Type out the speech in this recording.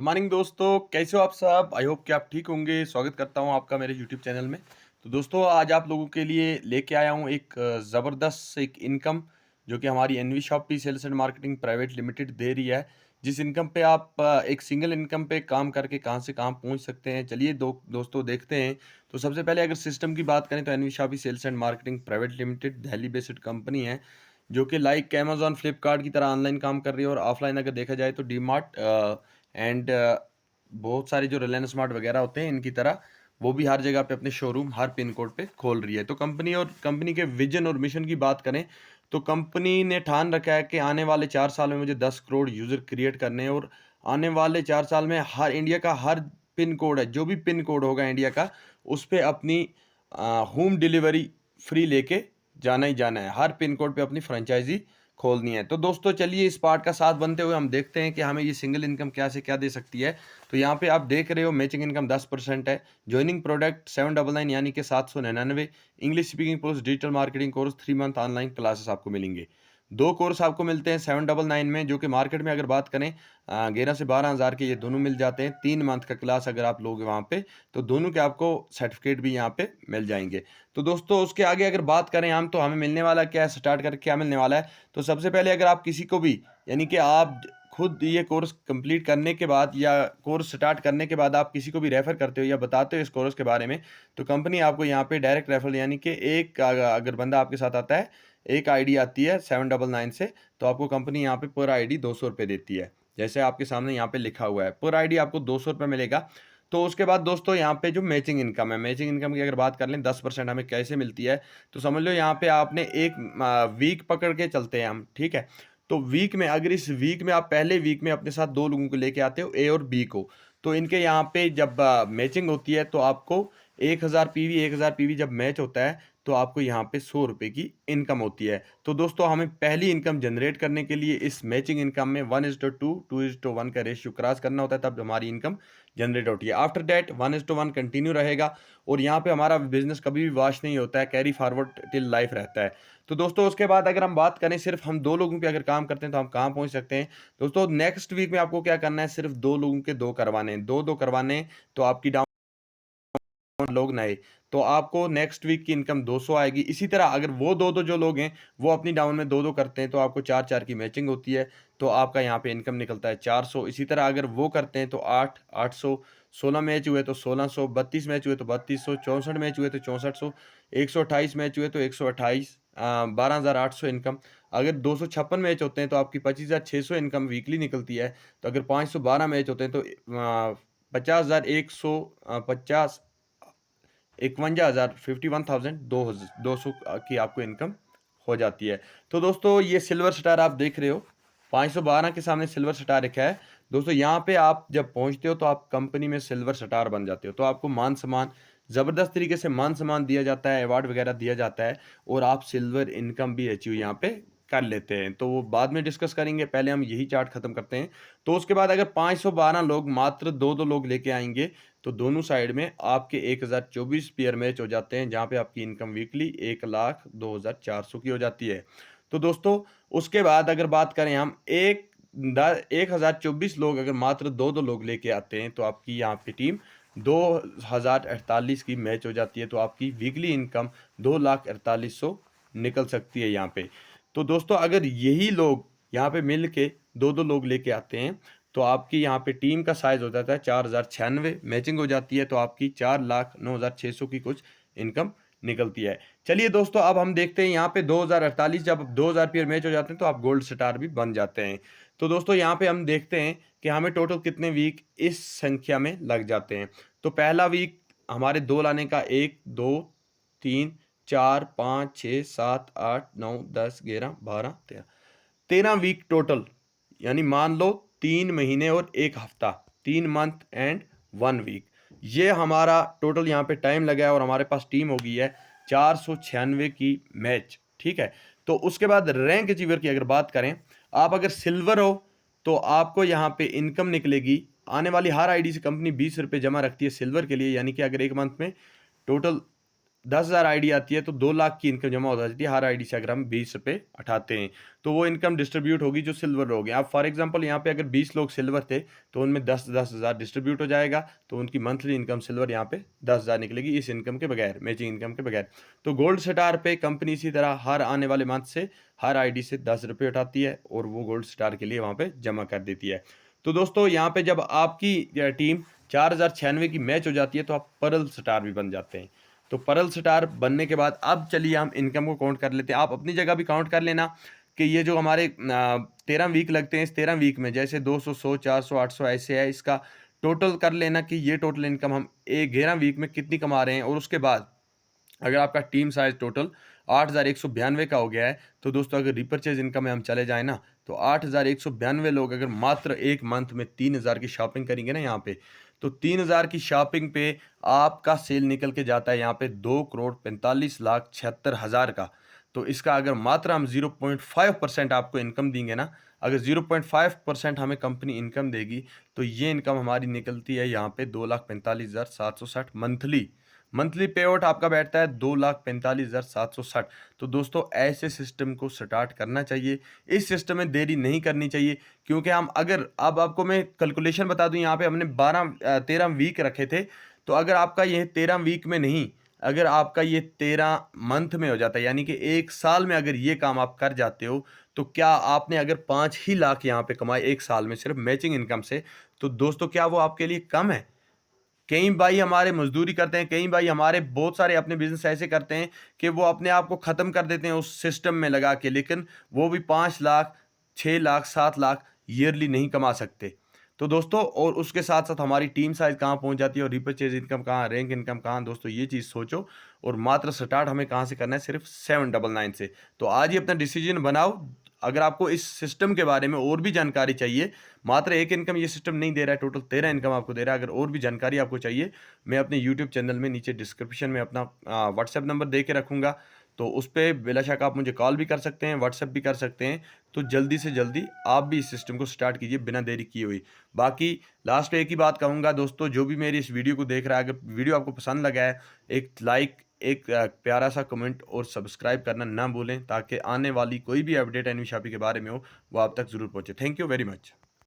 Morning दोस्तों, कैसे हो आप सब? आई होप कि आप ठीक होंगे। स्वागत करता हूं आपका मेरे यूट्यूब चैनल में। तो दोस्तों, आज आप लोगों के लिए लेके आया हूं एक ज़बरदस्त एक इनकम जो कि हमारी NV shoppe sales and marketing private limited दे रही है। जिस इनकम पे आप एक सिंगल इनकम पे काम करके कहां से कहां पहुंच सकते हैं, चलिए दोस्तों देखते हैं। तो सबसे पहले अगर सिस्टम की बात करें तो NV shoppe sales and marketing private limited Delhi based company है, जो कि लाइक अमेजॉन फ्लिपकार्ट की तरह ऑनलाइन काम कर रही है। और ऑफलाइन अगर देखा जाए तो डी मार्ट एंड बहुत सारे जो रिलायंस स्मार्ट वगैरह होते हैं इनकी तरह वो भी हर जगह पे अपने शोरूम हर पिन कोड पे खोल रही है। तो कंपनी के विजन और मिशन की बात करें तो कंपनी ने ठान रखा है कि आने वाले 4 साल में मुझे 10 करोड़ यूज़र क्रिएट करने हैं। और आने वाले 4 साल में हर इंडिया का हर पिन कोड है, जो भी पिन कोड होगा इंडिया का, उस पे अपनी होम डिलीवरी फ्री लेके जाना ही जाना है। हर पिन कोड पे अपनी फ्रेंचाइजी खोलनी है। तो दोस्तों चलिए इस पार्ट का साथ बनते हुए हम देखते हैं कि हमें ये सिंगल इनकम क्या से क्या दे सकती है। तो यहाँ पे आप देख रहे हो मैचिंग इनकम 10% है। जॉइनिंग प्रोडक्ट 799 यानी कि 799। English speaking course, digital marketing course, 3 month online classes आपको मिलेंगे। दो कोर्स आपको मिलते हैं 799 में, जो कि मार्केट में अगर बात करें 11 से 12 हज़ार के ये दोनों मिल जाते हैं। 3 मंथ का क्लास अगर आप लोगे वहाँ पे तो दोनों के आपको सर्टिफिकेट भी यहाँ पे मिल जाएंगे। तो दोस्तों उसके आगे अगर बात करें हम, तो हमें मिलने वाला क्या है, स्टार्ट करके क्या मिलने वाला है। तो सबसे पहले अगर आप किसी को भी, यानी कि आप खुद ये कोर्स कंप्लीट करने के बाद या कोर्स स्टार्ट करने के बाद आप किसी को भी रेफर करते हो या बताते हो इस कोर्स के बारे में, तो कंपनी आपको यहाँ पे डायरेक्ट रेफरल, यानी कि एक अगर बंदा आपके साथ आता है, एक आईडी आती है 799 से, तो आपको कंपनी यहाँ पे पर आईडी 200 रुपये देती है। जैसे आपके सामने यहाँ पे लिखा हुआ है, पर आईडी आपको 200 रुपये मिलेगा। तो उसके बाद दोस्तों यहाँ पे जो मैचिंग इनकम है, मैचिंग इनकम की अगर बात कर लें 10% हमें कैसे मिलती है, तो समझ लो यहाँ पे आपने एक वीक पकड़ के चलते हैं हम, ठीक है। तो वीक में अगर इस वीक में आप पहले वीक में अपने साथ दो लोगों को लेके आते हो, ए और बी को, तो इनके यहाँ पे जब मैचिंग होती है तो आपको 1000 पीवी जब मैच होता है तो आपको यहाँ पे 100 रुपये की इनकम होती है। तो दोस्तों हमें पहली इनकम जनरेट करने के लिए इस मैचिंग इनकम में 1:2 2:1 का रेशियो क्रॉस करना होता है, तब हमारी इनकम जनरेट होती है। आफ्टर दैट 1:1 कंटिन्यू रहेगा। और यहाँ पे हमारा बिजनेस कभी भी वॉश नहीं होता है, कैरी फॉरवर्ड टिल लाइफ रहता है। तो दोस्तों उसके बाद अगर हम बात करें सिर्फ हम दो लोगों पे अगर काम करते हैं तो हम कहाँ पहुंच सकते हैं। दोस्तों नेक्स्ट वीक में आपको क्या करना है, सिर्फ दो लोगों के दो करवाने हैं, दो दो करवाने हैं। तो आपकी लोग नए, तो आपको नेक्स्ट वीक की इनकम 200 आएगी। इसी तरह अगर वो दो दो जो लोग हैं वो अपनी डाउन में दो दो करते हैं तो आपको 4-4 की मैचिंग होती है, तो आपका यहाँ पे इनकम निकलता है 400। इसी तरह अगर वो करते हैं तो 800, 16 मैच हुए तो 1600, 32 मैच हुए तो 3200, 64 मैच हुए तो 6400, 128 मैच हुए तो 128, 12,800 इनकम। अगर 256 मैच होते हैं तो आपकी 25,600 इनकम वीकली निकलती है। तो अगर 512 मैच होते हैं तो 50,150, 51,000, 51,000, 200 की आपको इनकम हो जाती है। तो दोस्तों ये सिल्वर स्टार आप देख रहे हो, 512 के सामने सिल्वर स्टार लिखा है। दोस्तों यहाँ पे आप जब पहुँचते हो तो आप कंपनी में सिल्वर स्टार बन जाते हो, तो आपको मान सम्मान, ज़बरदस्त तरीके से मान सम्मान दिया जाता है, अवार्ड वगैरह दिया जाता है, और आप सिल्वर इनकम भी अचीव यहाँ पे कर लेते हैं। तो वो बाद में डिस्कस करेंगे, पहले हम यही चार्ट खत्म करते हैं। तो उसके बाद अगर 512 लोग मात्र दो दो लोग लेके आएंगे तो दोनों साइड में आपके 1024 पेयर मैच हो जाते हैं, जहाँ पे आपकी इनकम वीकली 1,02,400 की हो जाती है। तो दोस्तों उसके बाद अगर बात करें हम 1024 लोग अगर मात्र दो दो लोग लेके आते हैं तो आपकी यहाँ पे टीम 2,048 की मैच हो जाती है, तो आपकी वीकली इनकम 2,48,100 निकल सकती है यहाँ पे। तो दोस्तों अगर यही लोग यहाँ पे मिल के दो दो लोग लेके आते हैं तो आपकी यहाँ पे टीम का साइज हो जाता है 4,096, मैचिंग हो जाती है तो आपकी 4,09,600 की कुछ इनकम निकलती है। चलिए दोस्तों अब हम देखते हैं यहाँ पे 2,048 जब 2,000 पेयर मैच हो जाते हैं तो आप गोल्ड स्टार भी बन जाते हैं। तो दोस्तों यहाँ पे हम देखते हैं कि हमें टोटल कितने वीक इस संख्या में लग जाते हैं। तो पहला वीक हमारे दो लाने का 1 2 3 4 5 6 7 8 9 10 11 12 13, 13 वीक टोटल, यानी मान लो 3 महीने और 1 हफ्ता, 3 मंथ एंड 1 वीक, ये हमारा टोटल यहाँ पे टाइम लगा है। और हमारे पास टीम हो गई है 496 की मैच, ठीक है। तो उसके बाद रैंक अचीवर की अगर बात करें, आप अगर सिल्वर हो तो आपको यहाँ पे इनकम निकलेगी, आने वाली हर आईडी से कंपनी 20 रुपये जमा रखती है सिल्वर के लिए, यानी कि अगर एक मंथ में टोटल 10,000 आईडी आती है तो 2 लाख की इनकम जमा हो जाती है हर आईडी से, अगर हम 20 रुपए उठाते हैं। तो वो इनकम डिस्ट्रीब्यूट होगी जो सिल्वर लोग हैं। अब फॉर एग्जांपल यहाँ पे अगर 20 लोग सिल्वर थे तो उनमें 10,000 डिस्ट्रीब्यूट हो जाएगा, तो उनकी मंथली इनकम सिल्वर यहाँ पे 10,000 निकलेगी इस इनकम के बगैर, मैचिंग इनकम के बगैर। तो गोल्ड स्टार पे कंपनी इसी तरह हर आने वाले मंथ से हर आईडी से 10 रुपये उठाती है और वो गोल्ड स्टार के लिए वहाँ पे जमा कर देती है। तो दोस्तों यहाँ पे जब आपकी टीम 4096 की मैच हो जाती है तो आप पर्ल स्टार भी बन जाते हैं। तो पर्ल स्टार बनने के बाद अब चलिए हम इनकम को काउंट कर लेते हैं। आप अपनी जगह भी काउंट कर लेना कि ये जो हमारे 13 वीक लगते हैं, इस 13 वीक में जैसे 200, 100, 400, 800 ऐसे है, इसका टोटल कर लेना कि ये टोटल इनकम हम 11 वीक में कितनी कमा रहे हैं। और उसके बाद अगर आपका टीम साइज टोटल 8,192 का हो गया है तो दोस्तों अगर रिपर्चेज इनकम में हम चले जाएं ना तो 8,192 लोग अगर मात्र एक मंथ में 3,000 की शॉपिंग करेंगे ना यहाँ पे, तो 3,000 की शॉपिंग पे आपका सेल निकल के जाता है यहाँ पे 2,45,76,000 का। तो इसका अगर मात्र हम 0.5% आपको इनकम देंगे ना, अगर 0.5% हमें कंपनी इनकम देगी तो ये इनकम हमारी निकलती है यहाँ पे 2,45,760 मंथली। मंथली पे आउट आपका बैठता है 2,45,760। तो दोस्तों ऐसे सिस्टम को स्टार्ट करना चाहिए, इस सिस्टम में देरी नहीं करनी चाहिए, क्योंकि हम अगर अब आपको मैं कैलकुलेशन बता दूं, यहाँ पे हमने 13 वीक रखे थे। तो अगर आपका ये 13 वीक में नहीं, अगर आपका ये 13 मंथ में हो जाता है, यानी कि एक साल में अगर ये काम आप कर जाते हो, तो क्या आपने अगर 5 ही लाख यहाँ पे कमाए एक साल में सिर्फ मैचिंग इनकम से, तो दोस्तों क्या वो आपके लिए कम है? कई भाई हमारे मजदूरी करते हैं, कई भाई हमारे बहुत सारे अपने बिजनेस ऐसे करते हैं कि वो अपने आप को ख़त्म कर देते हैं उस सिस्टम में लगा के, लेकिन वो भी 5 लाख, 6 लाख, 7 लाख ईयरली नहीं कमा सकते। तो दोस्तों और उसके साथ साथ हमारी टीम साइज कहाँ पहुंच जाती है और रिपर्चेज इनकम कहाँ, रैंक इनकम कहाँ, दोस्तों ये चीज़ सोचो। और मात्र स्टार्ट हमें कहाँ से करना है, सिर्फ 799 से। तो आज ही अपना डिसीजन बनाओ। अगर आपको इस सिस्टम के बारे में और भी जानकारी चाहिए, मात्र एक इनकम ये सिस्टम नहीं दे रहा है, टोटल 13 इनकम आपको दे रहा है। अगर और भी जानकारी आपको चाहिए, मैं अपने यूट्यूब चैनल में नीचे डिस्क्रिप्शन में अपना व्हाट्सएप नंबर दे के रखूँगा, तो उस पे बेलाशक आप मुझे कॉल भी कर सकते हैं, व्हाट्सएप भी कर सकते हैं। तो जल्दी से जल्दी आप भी इस सिस्टम को स्टार्ट कीजिए बिना देरी किए हुए। बाकी लास्ट पे एक ही बात कहूँगा दोस्तों, जो भी मेरी इस वीडियो को देख रहा है, अगर वीडियो आपको पसंद लगा है, एक लाइक, एक प्यारा सा कमेंट और सब्सक्राइब करना ना भूलें, ताकि आने वाली कोई भी अपडेट एनवी शॉपी के बारे में हो वो आप तक ज़रूर पहुँचे। Thank you very much.